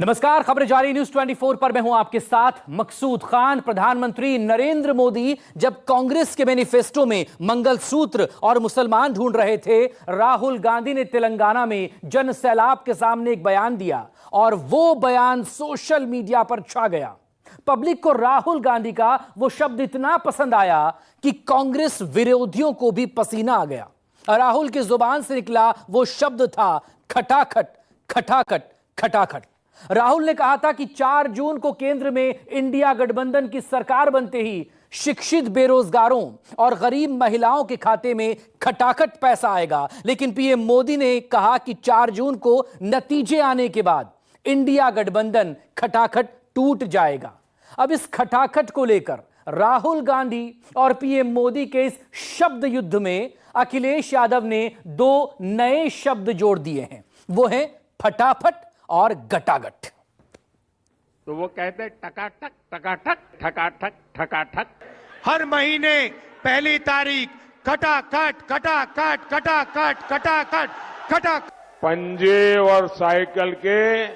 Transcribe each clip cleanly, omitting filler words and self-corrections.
नमस्कार, खबरें जारी न्यूज 24 पर मैं हूं आपके साथ मकसूद खान। प्रधानमंत्री नरेंद्र मोदी जब कांग्रेस के मैनिफेस्टो में मंगलसूत्र और मुसलमान ढूंढ रहे थे, राहुल गांधी ने तेलंगाना में जन सैलाब के सामने एक बयान दिया और वो बयान सोशल मीडिया पर छा गया। पब्लिक को राहुल गांधी का वो शब्द इतना पसंद आया कि कांग्रेस विरोधियों को भी पसीना आ गया। राहुल की जुबान से निकला वो शब्द था खटाखट, खटाखट, खटाखट। राहुल ने कहा था कि 4 जून को केंद्र में इंडिया गठबंधन की सरकार बनते ही शिक्षित बेरोजगारों और गरीब महिलाओं के खाते में खटाखट पैसा आएगा। लेकिन पीएम मोदी ने कहा कि 4 जून को नतीजे आने के बाद इंडिया गठबंधन खटाखट टूट जाएगा। अब इस खटाखट को लेकर राहुल गांधी और पीएम मोदी के इस शब्द युद्ध में अखिलेश यादव ने 2 नए शब्द जोड़ दिए हैं। वो हैं फटाफट और गटागट। तो वो कहते हैं टकाटक, टकाटक, ठकाठक, ठकाठक। हर महीने पहली तारीख खटाखट, खटाखट, खटाखट, खटाखट, खटाखट। पंजे और साइकिल के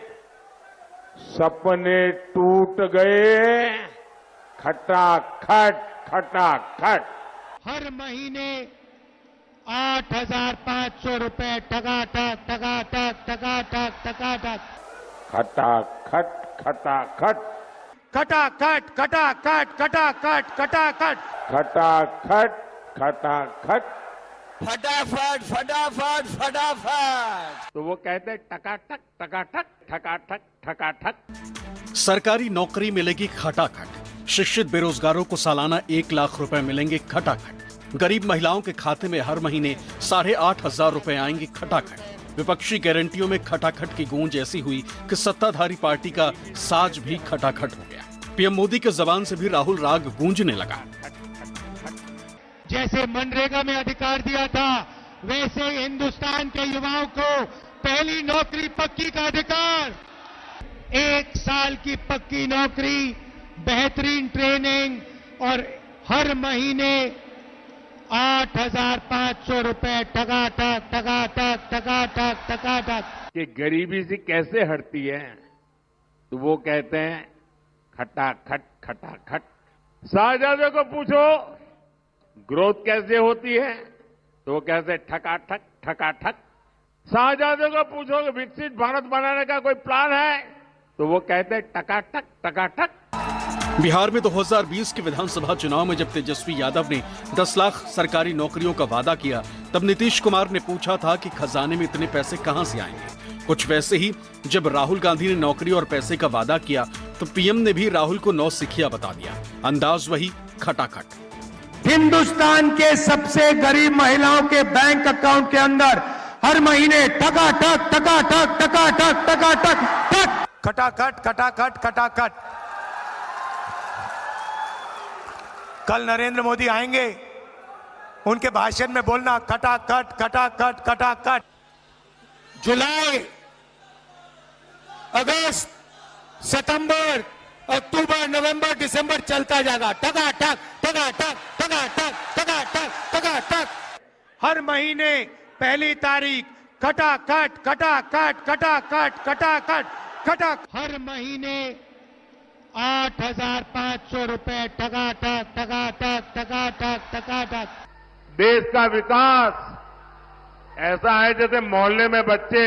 सपने टूट गए, खटाखट, खटाखट। हर महीने 8,500 रुपए टकाटक, टकाटक, टकाटक, टकाटक। खटाखट, खटाखट, खटाखट, खटाखट, खटाखट, खटाखट। खटाखट, खटाखट। फटाफट फटाफट फटाफट। तो वो कहते हैं टकाटक, टकाटक, ठकाठक, ठकाठक। सरकारी नौकरी मिलेगी खटाखट। शिक्षित बेरोजगारों को सालाना 1 लाख रुपए मिलेंगे खटाखट। गरीब महिलाओं के खाते में हर महीने 8,500 रुपए आएंगे खटाखट। विपक्षी गारंटियों में खटाखट की गूंज ऐसी हुई कि सत्ताधारी पार्टी का साज भी खटाखट हो गया। पीएम मोदी के जबान से भी राहुल राग गूंजने लगा। जैसे मनरेगा में अधिकार दिया था, वैसे हिंदुस्तान के युवाओं को पहली नौकरी पक्की का अधिकार, 1 साल की पक्की नौकरी, बेहतरीन ट्रेनिंग और हर महीने 8,500 रुपए टकाटक, टकाटक, टकाटक, टकाटक। कि गरीबी से कैसे हटती है? तो वो कहते हैं खटाखट, खटाखट। शाहजादों को पूछो ग्रोथ कैसे होती है? तो वो कहते हैं ठकाठक, ठकाठक। शाहजादों को पूछो कि विकसित भारत बनाने का कोई प्लान है? तो वो कहते हैं टकाटक, टकाटक। बिहार में 2020 के विधानसभा चुनाव में जब तेजस्वी यादव ने 10 लाख सरकारी नौकरियों का वादा किया, तब नीतीश कुमार ने पूछा था कि खजाने में इतने पैसे कहां से आएंगे। कुछ वैसे ही जब राहुल गांधी ने नौकरी और पैसे का वादा किया, तो पीएम ने भी राहुल को 9 सिखिया बता दिया। अंदाज वही खटाखट। हिंदुस्तान के सबसे गरीब महिलाओं के बैंक अकाउंट के अंदर हर महीने टकाटक, टकाटक, टकाटक, टकाटक, टक। खटाखट, खटाखट, खटाखट। कल नरेंद्र मोदी आएंगे, उनके भाषण में बोलना खटाखट, खटाखट, खटाखट। जुलाई, अगस्त, सितंबर, अक्टूबर, नवंबर, दिसंबर चलता जाएगा। टकाटक, टकाटक, टकाटक, टकाटक, टकाटक। हर महीने पहली तारीख खटाखट, खटाखट, खटाखट, खटाखट, खटाखट। हर महीने 8,500 रुपए टकाटक, टकाटक, टकाटक, टकाटक। देश का विकास ऐसा है जैसे मोहल्ले में बच्चे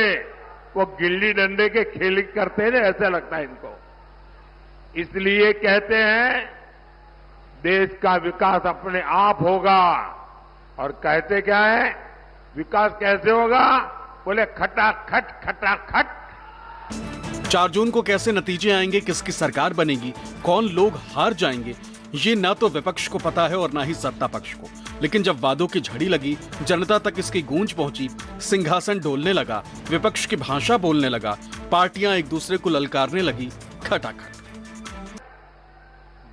वो गिल्ली डंडे के खेल करते हैं, ऐसा लगता है इनको। इसलिए कहते हैं देश का विकास अपने आप होगा। और कहते क्या है? विकास कैसे होगा? बोले खटाखट, खटाखट। 4 जून को कैसे नतीजे आएंगे, किसकी सरकार बनेगी, कौन लोग हार जाएंगे, ये ना तो विपक्ष को पता है और ना ही सत्ता पक्ष को। लेकिन जब वादों की झड़ी लगी, जनता तक इसकी गूंज पहुंची, सिंहासन डोलने लगा, विपक्ष की भाषा बोलने लगा, पार्टियां एक दूसरे को ललकारने लगी, खटाखट।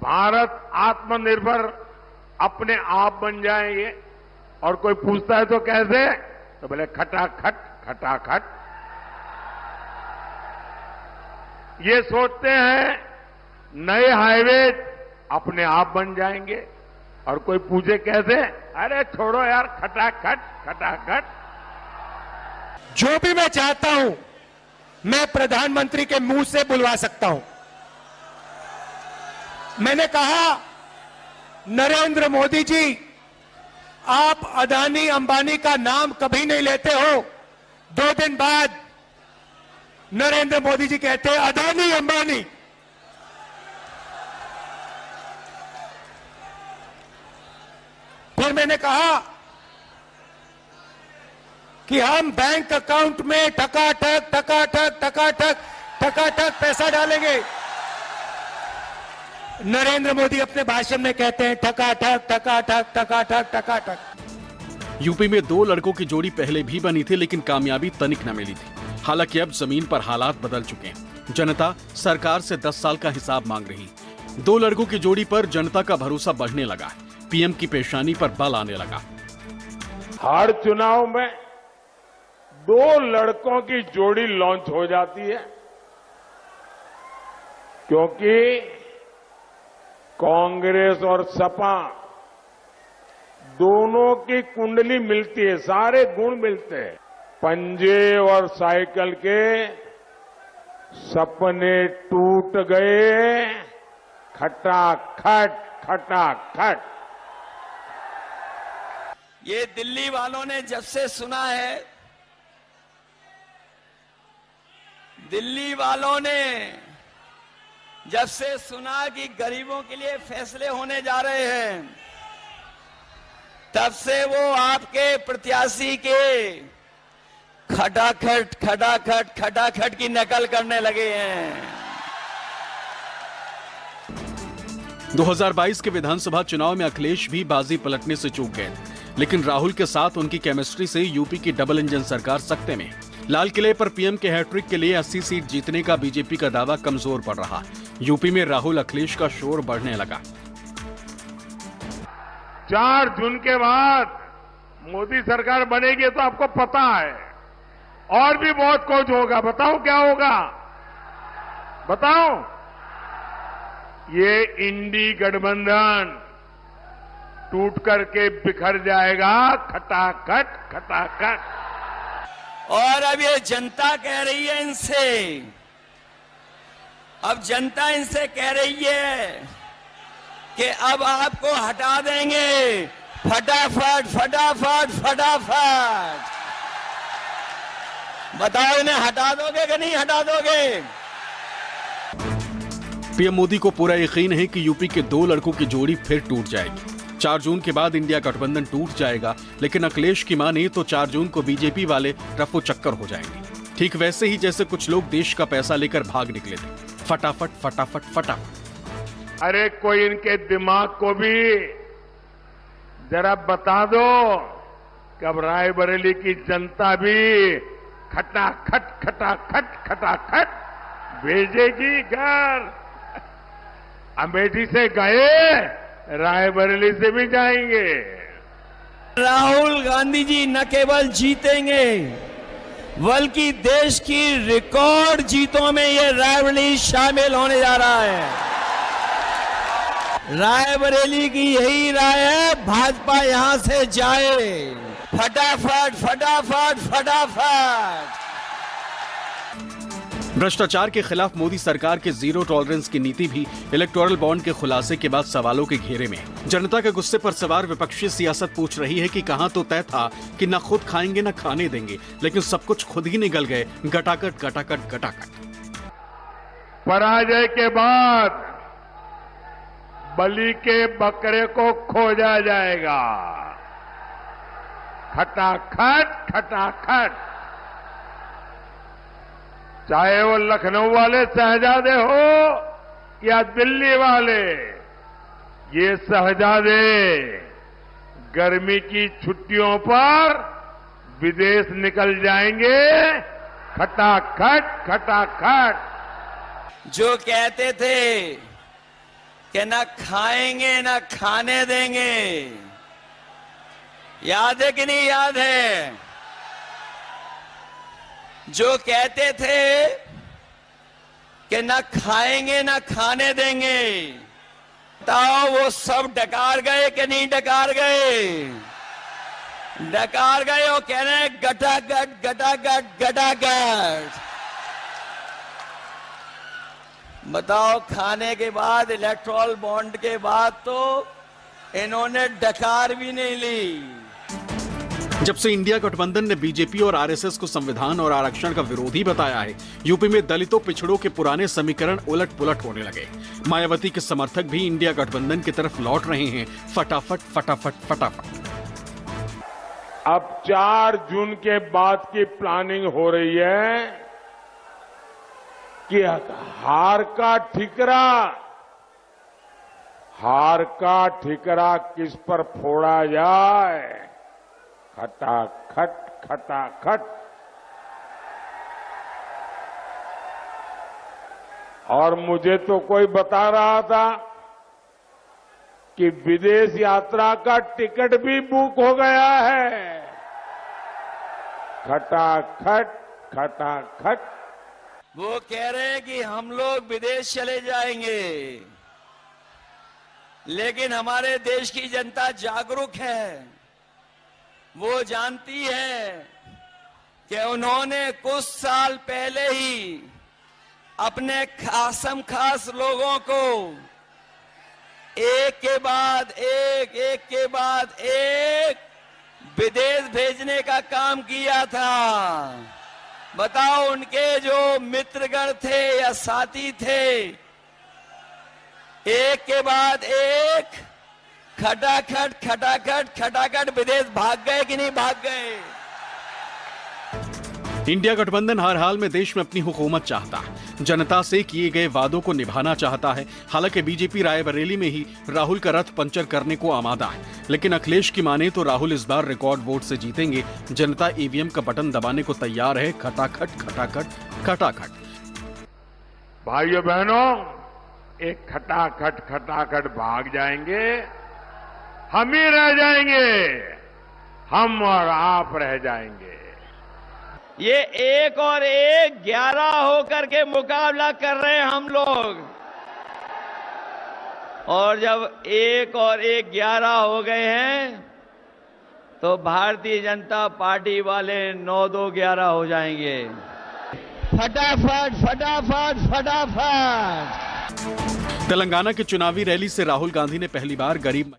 भारत आत्मनिर्भर अपने आप बन जाएंगे। और कोई पूछता है तो कैसे? तो बोले खटाखट, खटाखट। ये सोचते हैं नए हाईवे अपने आप बन जाएंगे। और कोई पूछे कैसे? अरे छोड़ो यार, खटाखट, खटाखट। जो भी मैं चाहता हूं, मैं प्रधानमंत्री के मुंह से बुलवा सकता हूं। मैंने कहा, नरेंद्र मोदी जी, आप अदानी अंबानी का नाम कभी नहीं लेते हो। 2 दिन बाद नरेंद्र मोदी जी कहते हैं अदानी अंबानी। फिर मैंने कहा कि हम बैंक अकाउंट में टकाटक टकाटक टकाटक टकाटक पैसा डालेंगे। नरेंद्र मोदी अपने भाषण में कहते हैं टकाटक टकाटक टकाटक टकाटक। यूपी में 2 लड़कों की जोड़ी पहले भी बनी थी, लेकिन कामयाबी तनिक न मिली थी। हालांकि अब जमीन पर हालात बदल चुके हैं। जनता सरकार से 10 साल का हिसाब मांग रही। 2 लड़कों की जोड़ी पर जनता का भरोसा बढ़ने लगा। पीएम की पेशानी पर बल आने लगा। हर चुनाव में 2 लड़कों की जोड़ी लॉन्च हो जाती है, क्योंकि कांग्रेस और सपा दोनों की कुंडली मिलती है, सारे गुण मिलते हैं। पंजे और साइकिल के सपने टूट गए, खटाखट खटाखट। ये दिल्ली वालों ने जब से सुना है, दिल्ली वालों ने जब से सुना कि गरीबों के लिए फैसले होने जा रहे हैं, तब से वो आपके प्रत्याशी के खटाखट खटाखट खटाखट की नकल करने लगे हैं। 2022 के विधानसभा चुनाव में अखिलेश भी बाजी पलटने से चूक गए, लेकिन राहुल के साथ उनकी केमिस्ट्री से यूपी की डबल इंजन सरकार सकते में। लाल किले पर पीएम के हैट्रिक के लिए 80 सीट जीतने का बीजेपी का दावा कमजोर पड़ रहा। यूपी में राहुल अखिलेश का शोर बढ़ने लगा। 4 जून के बाद मोदी सरकार बनेगी तो आपको पता है, और भी बहुत कुछ होगा। बताओ क्या होगा, बताओ। ये इंडी गठबंधन टूट करके बिखर जाएगा, खटाखट खटाखट। और अब ये जनता कह रही है इनसे, अब जनता इनसे कह रही है कि अब आपको हटा देंगे, फटाफट फटाफट फटाफट। बताओ, इन्हें हटा दोगे कि नहीं हटा दोगे? पीएम मोदी को पूरा यकीन है कि यूपी के 2 लड़कों की जोड़ी फिर टूट जाएगी। 4 जून के बाद इंडिया गठबंधन टूट जाएगा, लेकिन अखिलेश की माने तो 4 जून को बीजेपी वाले रफो चक्कर हो जाएंगे। ठीक वैसे ही जैसे कुछ लोग देश का पैसा लेकर भाग निकले थे, फटाफट फटाफट फटाफट। अरे कोई इनके दिमाग को भी जरा बता दो, कब रायबरेली की जनता भी खटाखट खटाखट खटाखट भेजेगी घर। अमेठी से गए, रायबरेली से भी जाएंगे। राहुल गांधी जी न केवल जीतेंगे, बल्कि देश की रिकॉर्ड जीतों में ये रायबरेली शामिल होने जा रहा है। रायबरेली की यही राय है, भाजपा यहां से जाए, फटाफट फटाफट फटाफट। भ्रष्टाचार के खिलाफ मोदी सरकार के जीरो टॉलरेंस की नीति भी इलेक्टोरल बॉन्ड के खुलासे के बाद सवालों के घेरे में। जनता के गुस्से पर सवार विपक्षी सियासत पूछ रही है कि कहां तो तय था कि न खुद खाएंगे न खाने देंगे, लेकिन सब कुछ खुद ही निगल गए, गटागट गटागट गटागट। पराजय के बाद बलि के बकरे को खोजा जाएगा, खटाखट खटाखट। चाहे वो लखनऊ वाले शहजादे हो या दिल्ली वाले, ये शहजादे गर्मी की छुट्टियों पर विदेश निकल जाएंगे, खटाखट खटाखट। जो कहते थे कि न खाएंगे न खाने देंगे, याद है कि नहीं याद है? जो कहते थे कि न खाएंगे न खाने देंगे, बताओ वो सब डकार गए कि नहीं डकार गए? डकार गए। वो कह रहे हैं गटागट गटागट गटागट। बताओ, खाने के बाद, इलेक्ट्रॉल बॉन्ड के बाद तो इन्होंने डकार भी नहीं ली। जब से इंडिया गठबंधन ने बीजेपी और आरएसएस को संविधान और आरक्षण का विरोधी बताया है, यूपी में दलितों पिछड़ों के पुराने समीकरण उलट पुलट होने लगे। मायावती के समर्थक भी इंडिया गठबंधन की तरफ लौट रहे हैं, फटाफट फटाफट फटाफट। अब 4 जून के बाद की प्लानिंग हो रही है कि हार का ठिकरा किस पर फोड़ा जाए। खटाखट खटाखट। और मुझे तो कोई बता रहा था कि विदेश यात्रा का टिकट भी बुक हो गया है। खटाखट खटाखट। वो कह रहे हैं कि हम लोग विदेश चले जाएंगे, लेकिन हमारे देश की जनता जागरूक है। वो जानती है कि उन्होंने कुछ साल पहले ही अपने खासम खास लोगों को एक के बाद एक विदेश भेजने का काम किया था। बताओ, उनके जो मित्रगण थे या साथी थे, एक के बाद एक खटाखट खटाखट खटाखट विदेश भाग गए कि नहीं भाग गए। इंडिया गठबंधन हर हाल में देश में अपनी हुकूमत चाहता है, जनता से किए गए वादों को निभाना चाहता है। हालांकि बीजेपी रायबरेली में ही राहुल का रथ पंचर करने को आमादा है, लेकिन अखिलेश की माने तो राहुल इस बार रिकॉर्ड वोट से जीतेंगे। जनता ईवीएम का बटन दबाने को तैयार है। खटाखट खटाखट खटाखट। भाइयों बहनों, एक खटाखट खटाखट भाग जाएंगे, हम ही रह जाएंगे, हम और आप रह जाएंगे। ये 1 और 1 11 होकर के मुकाबला कर रहे हैं हम लोग। और जब 1 और 1 11 हो गए हैं तो भारतीय जनता पार्टी वाले 9-2 11 हो जाएंगे। फटाफट फटाफट फटाफट। तेलंगाना की चुनावी रैली से राहुल गांधी ने पहली बार गरीब